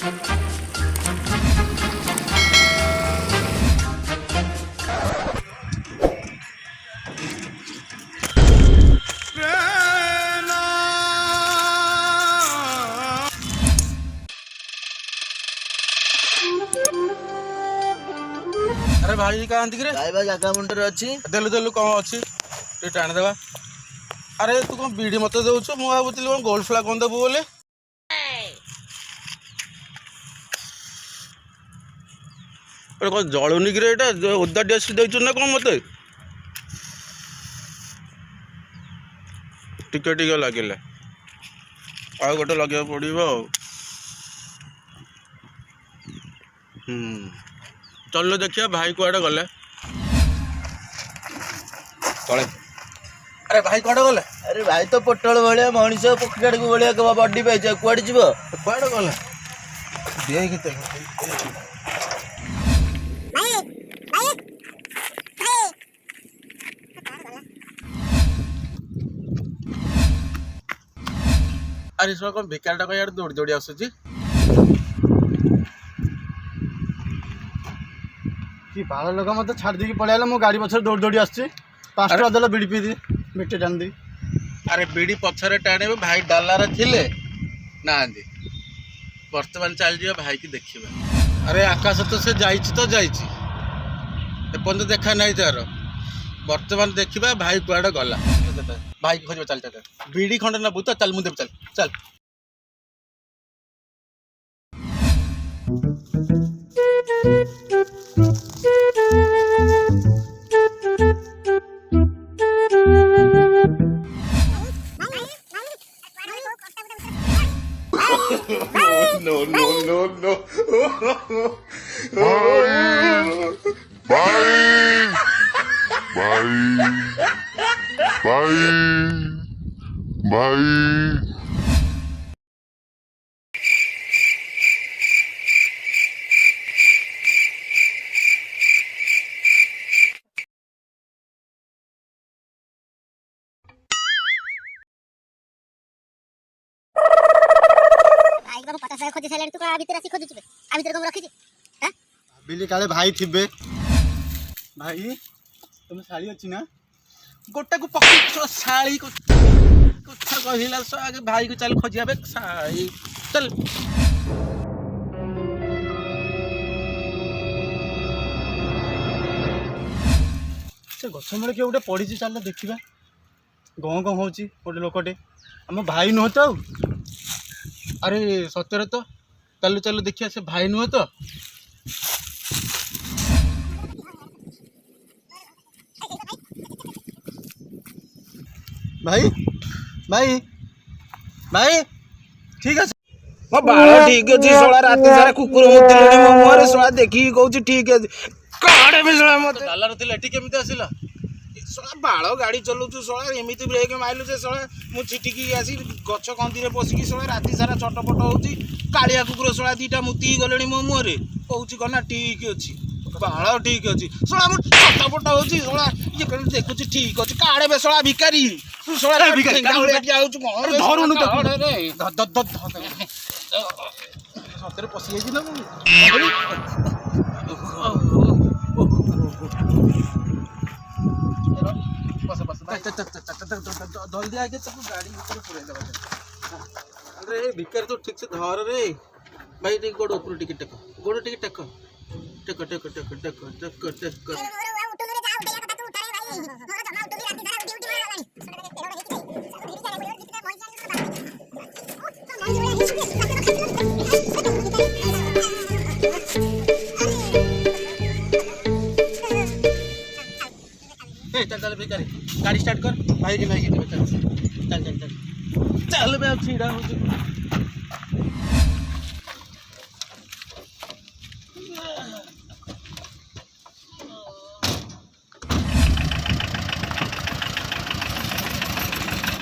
अरे भाई कहाँ रे भाई जगह मुंडे अच्छी देलु देलु कौन अच्छी टे टाणी देवा। अरे तू कौन बीड़ी मत देउछु मु भाबुतली कौन गोल्ड फ्लाग कौन देबु बोले। अरे कौन जलुनी कि एटा ओदा डेस देइछु ना कौन मते टिके टिके लागिले आ गोटे लगे पड़िबो। चलो देखिए भाई कुआडे गले तले। अरे भाई कुआडे गले? अरे भाई तो पोटल भाया मनीष पोखरी को भाया बडी पाई कुआडे जीव कुआडे गले देख अरे सब कौन बेकारटा कहीं दौड़ी दौड़ी आसुची कि बाल लोक मत छाड़ देकी पलैला मो गाड़ी पछर दौड़ दौड़ी आसछि 5 टका देला बीड़ी पी दी मिटे टाण दी। अरे बीड़ी पछरे टाणे भाई डालार थिले ना वर्तमान चल जा भाई की देखिबा। अरे आकाश तो से जाइछि तो जाइछि एपन तो देखा नहीं तार वर्तमान देखिबा भाई कुआडे गला भाई को खोजबा। चल चल बीड़ी खंड ना बुत चल मुदे चल चल। No, no, no, no. Bye. Bye. Bye. Bye. खोजी सारे तू आ भीतर आसी खोजुछु आ भीतर कम रखी हां बिली काले भाई थिबे। भाई तुम साड़ी अछि ना गोटा को पकड़ साड़ी को कथा कहिला सो आगे भाई को चल खोजियाबे साड़ी चल। से गछ मूले किए गोटे पड़ी चल देखा गँ गँ हो गोटे लोकटे आम भाई नुह तो। अरे सत्यर तो चलो चलो देखिए से भाई नुह तो। भाई भाई भाई ठीक है मो बाल ठीक अछि सोला राती सारा कुकुर मुतिलेनी मो मोरे सोला देखि कहउछि ठीक अछि काडे भी सोला मत डालर थिले एठी केमिति आसिला सोला बाल गाड़ी चलउछु सोला एमिति ब्रेक माइलु जे सोला मु छिटिकी आसी गछ कंदी रे बसिकी सोला राती सारा चटपट होउछि कालिया कुकुर सोला दीटा मुति गलेनी मो मोरे कहउछि कना ठीक अछि बाल ठीक अछि सोला मु चटपट होउछि सोला ये कन देखुछि ठीक अछि काडे बे सोला भिकारी सोला भिकारी गाउडी आउछु मोर धरुनु तो रे द सତରେ ପଶି ଯାଇଛି ନା ମୁଁ ଜଲ୍ଦି ଆगे ତାକୁ ଗାଡ଼ି ଭିତରେ ପୁରେଇ ଦେବା। अरे भिकारी तो ठीक से धर रे भाई टे गोड़ ऊपर टिके टेक गोड़ टिके टेक टेक टेक टेक टेक टेक टेक चल चल भिकारी गाड़ी स्टार्ट कर भाई की चल चल चल चल मैं अब छीड़ा हूँ।